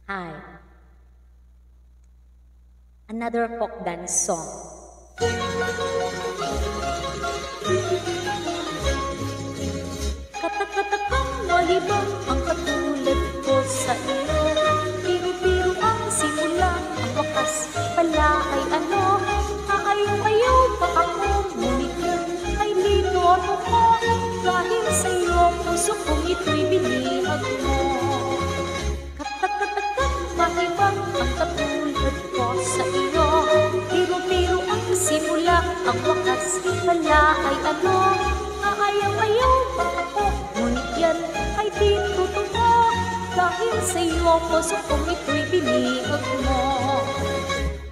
Hi. Another folk dance song. Katak-katakang malibang ang katulad ko sa iyo. Biro-biro ang simula, ang wakas pala ay ano. Aayaw-ayaw pa ako, ngunit yun ay linono ko. Dahil sa iyo, puso kong ito'y binihag mo. Katak-katakang malibang ang katulad ko sa iyo. Biro-biro ang simula, ang wakas pala ay ano. Aayaw-ayaw pa ako, ngunit yan ay di totoo. Dahil sa iyo, puso kong ito'y binihag mo.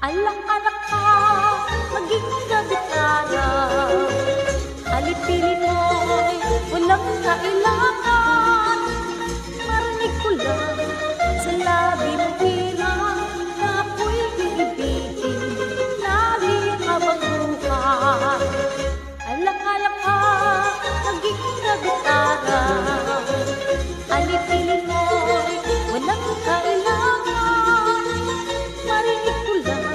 Alak-alak ka, maging gabitara. Alipili mo'y walang kailangan. Marinig ko lang sa labi mong bilang na ako'y iibigin lagi habang buhay. Alak-alak ka, maging gabitara. Alipili mo'y walang kailangan. Marinig ko lang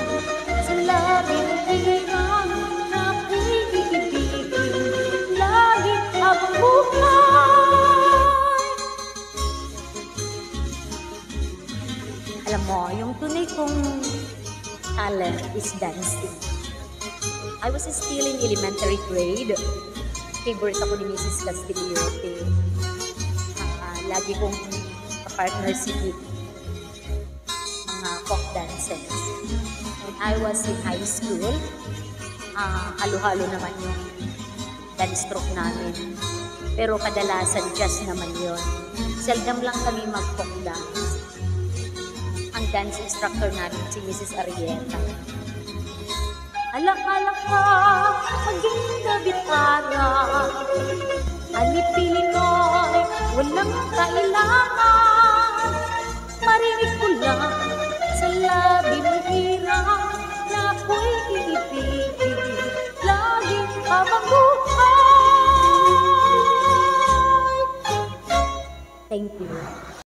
sa labi mong bilang na ako'y iibigin lagi habang buhay. Alam mo, yung tunay kong talent is dancing. I was still in elementary grade. Favorite ako ni Mrs. Castillejote. Lagi kong partner si Vic. Mga folk dances. When I was in high school, halo-halo naman yung dance troupe namin. Pero kadalasan jazz naman yun. Seldom lang kami mag-folk dance. Ang dance instructor namin si Mrs. Arieta. Alak-alak ka, maging gabitara. Alipili mo'y walang kailangan. Marinig ko lang sa labi mong hirang na ako'y iibigin lagi habang buhay. Thank you.